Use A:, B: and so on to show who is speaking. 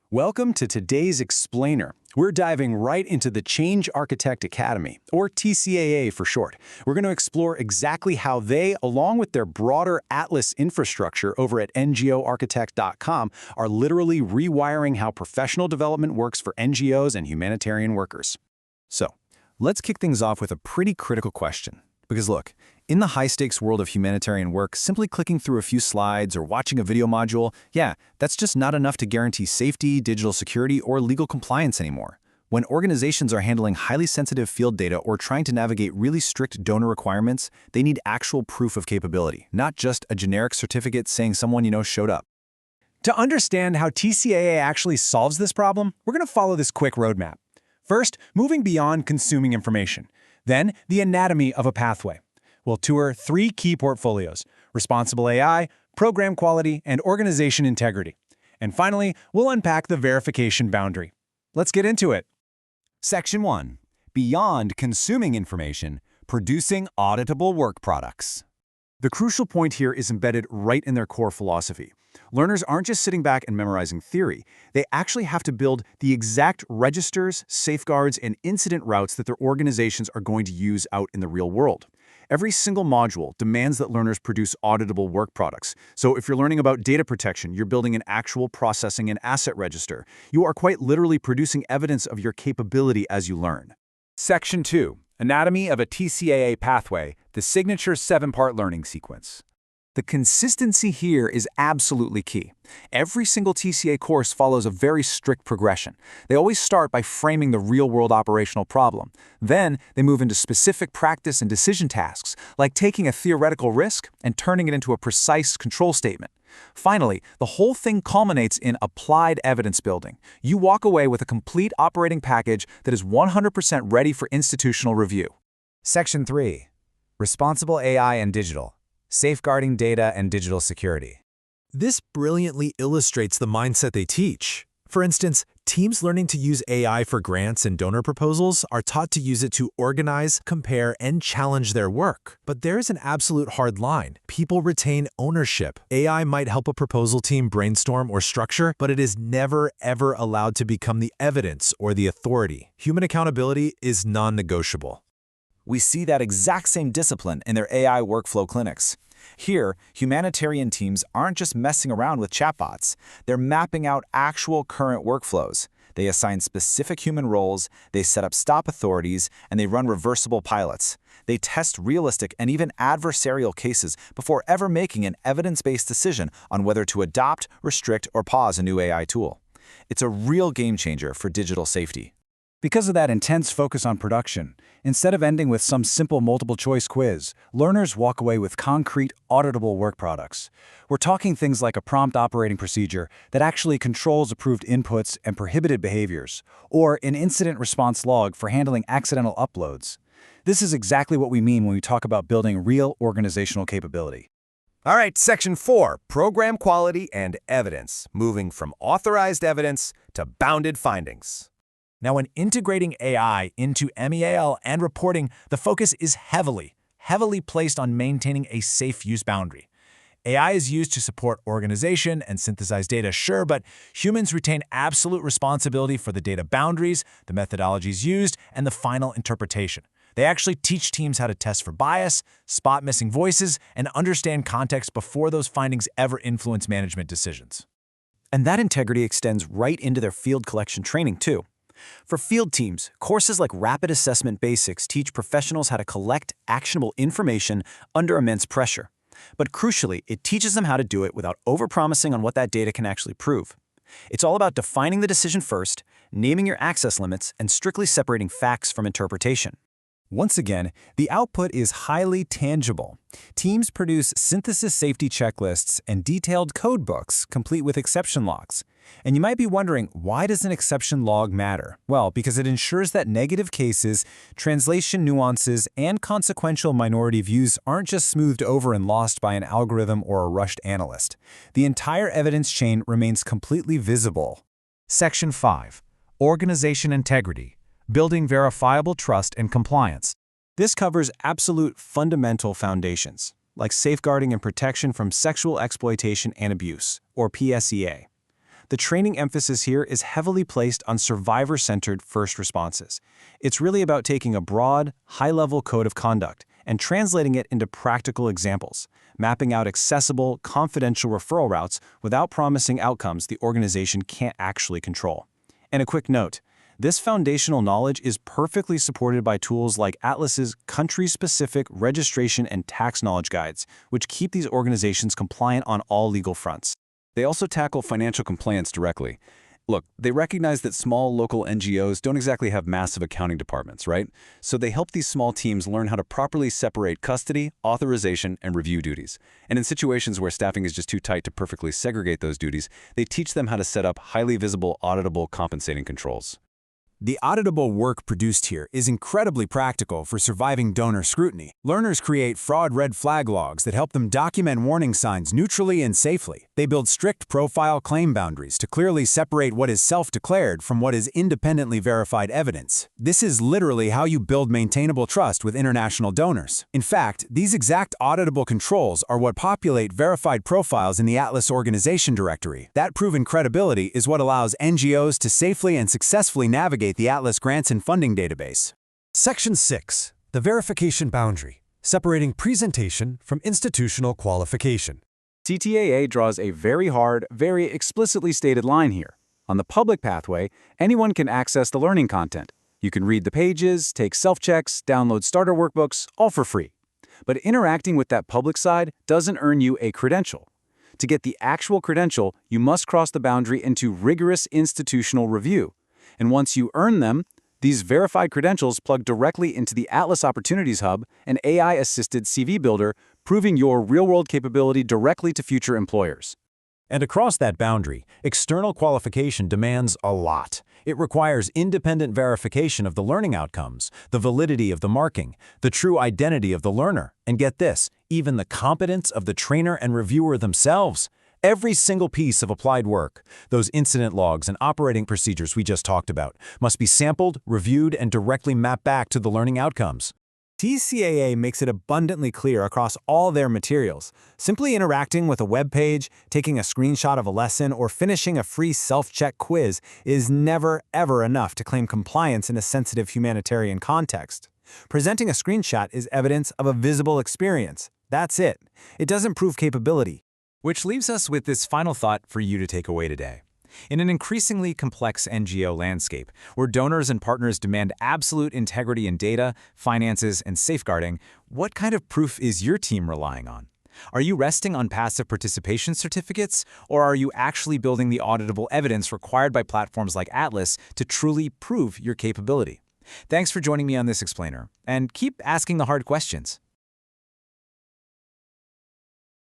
A: Welcome to today's Explainer. We're diving right into the Change Architect Academy, or TCAA for short. We're going to explore exactly how they, along with their broader Atlas infrastructure over at ngoarchitect.com, are literally rewiring how professional development works for NGOs and humanitarian workers. So, let's kick things off with a pretty critical question. Because look, in the high-stakes world of humanitarian work, simply clicking through a few slides or watching a video module, that's just not enough to guarantee safety, digital security, or legal compliance anymore. When organizations are handling highly sensitive field data or trying to navigate really strict donor requirements, they need actual proof of capability, not just a generic certificate saying someone you know showed up. To understand how TCAA actually solves this problem, we're going to follow this quick roadmap. First, moving beyond consuming information. Then, the anatomy of a pathway. We'll tour 3 key portfolios: responsible AI, program quality, and organization integrity. And finally, we'll unpack the verification boundary. Let's get into it.
B: Section 1. Beyond consuming information, producing auditable work products.
A: The crucial point here is embedded right in their core philosophy. Learners aren't just sitting back and memorizing theory. They actually have to build the exact registers, safeguards, and incident routes that their organizations are going to use out in the real world. Every single module demands that learners produce auditable work products. So if you're learning about data protection, you're building an actual processing and asset register. You are quite literally producing evidence of your capability as you learn.
B: Section 2. Anatomy of a TCAA pathway, the signature 7-part learning sequence.
A: The consistency here is absolutely key. Every single TCA course follows a very strict progression. They always start by framing the real-world operational problem. Then, they move into specific practice and decision tasks, like taking a theoretical risk and turning it into a precise control statement. Finally, the whole thing culminates in applied evidence building. You walk away with a complete operating package that is 100% ready for institutional review.
B: Section 3. Responsible AI and digital. Safeguarding data and digital security.
C: This brilliantly illustrates the mindset they teach. For instance, teams learning to use AI for grants and donor proposals are taught to use it to organize, compare, and challenge their work. But there is an absolute hard line. People retain ownership. AI might help a proposal team brainstorm or structure, but it is never, ever allowed to become the evidence or the authority. Human accountability is non-negotiable.
B: We see that exact same discipline in their AI workflow clinics. Here, humanitarian teams aren't just messing around with chatbots. They're mapping out actual current workflows. They assign specific human roles, they set up stop authorities, and they run reversible pilots. They test realistic and even adversarial cases before ever making an evidence-based decision on whether to adopt, restrict, or pause a new AI tool. It's a real game changer for digital safety.
A: Because of that intense focus on production, instead of ending with some simple multiple-choice quiz, learners walk away with concrete, auditable work products. We're talking things like a prompt operating procedure that actually controls approved inputs and prohibited behaviors, or an incident response log for handling accidental uploads. This is exactly what we mean when we talk about building real organizational capability.
D: All right, Section 4, Program Quality and Evidence, moving from authorized evidence to bounded findings.
C: Now, when integrating AI into MEAL and reporting, the focus is heavily placed on maintaining a safe use boundary. AI is used to support organization and synthesize data, sure, but humans retain absolute responsibility for the data boundaries, the methodologies used, and the final interpretation. They actually teach teams how to test for bias, spot missing voices, and understand context before those findings ever influence management decisions.
A: And that integrity extends right into their field collection training, too. For field teams, courses like Rapid Assessment Basics teach professionals how to collect actionable information under immense pressure. But crucially, it teaches them how to do it without overpromising on what that data can actually prove. It's all about defining the decision first, naming your access limits, and strictly separating facts from interpretation.
B: Once again, the output is highly tangible. Teams produce synthesis safety checklists and detailed code books complete with exception logs. And you might be wondering, why does an exception log matter? Well, because it ensures that negative cases, translation nuances, and consequential minority views aren't just smoothed over and lost by an algorithm or a rushed analyst. The entire evidence chain remains completely visible.
C: Section 5. Organization Integrity. Building verifiable trust and compliance.
A: This covers absolute fundamental foundations, like safeguarding and protection from sexual exploitation and abuse, or PSEA. The training emphasis here is heavily placed on survivor-centered first responses. It's really about taking a broad, high-level code of conduct and translating it into practical examples, mapping out accessible, confidential referral routes without promising outcomes the organization can't actually control. And a quick note, this foundational knowledge is perfectly supported by tools like Atlas's country-specific registration and tax knowledge guides, which keep these organizations compliant on all legal fronts.
E: They also tackle financial compliance directly. Look, they recognize that small local NGOs don't exactly have massive accounting departments, right? So they help these small teams learn how to properly separate custody, authorization, and review duties. And in situations where staffing is just too tight to perfectly segregate those duties, they teach them how to set up highly visible, auditable compensating controls.
B: The auditable work produced here is incredibly practical for surviving donor scrutiny. Learners create fraud red flag logs that help them document warning signs neutrally and safely. They build strict profile claim boundaries to clearly separate what is self-declared from what is independently verified evidence. This is literally how you build maintainable trust with international donors. In fact, these exact auditable controls are what populate verified profiles in the Atlas Organization Directory. That proven credibility is what allows NGOs to safely and successfully navigate the Atlas Grants and Funding database.
F: Section 6. The verification boundary, separating presentation from institutional qualification.
A: TTAA draws a very hard, very explicitly stated line here. On the public pathway, anyone can access the learning content. You can read the pages, take self-checks, download starter workbooks, all for free. But interacting with that public side doesn't earn you a credential. To get the actual credential, you must cross the boundary into rigorous institutional review. And once you earn them, these verified credentials plug directly into the Atlas Opportunities Hub, an AI-assisted CV builder, proving your real-world capability directly to future employers.
B: And across that boundary, external qualification demands a lot. It requires independent verification of the learning outcomes, the validity of the marking, the true identity of the learner, and get this, even the competence of the trainer and reviewer themselves. Every single piece of applied work, those incident logs and operating procedures we just talked about, must be sampled, reviewed, and directly mapped back to the learning outcomes.
A: TCAA makes it abundantly clear across all their materials. Simply interacting with a web page, taking a screenshot of a lesson, or finishing a free self-check quiz is never, ever enough to claim compliance in a sensitive humanitarian context. Presenting a screenshot is evidence of a visible experience. That's it. It doesn't prove capability.
B: Which leaves us with this final thought for you to take away today. In an increasingly complex NGO landscape, where donors and partners demand absolute integrity in data, finances, and safeguarding, what kind of proof is your team relying on? Are you resting on passive participation certificates, or are you actually building the auditable evidence required by platforms like Atlas to truly prove your capability? Thanks for joining me on this explainer, and keep asking the hard questions.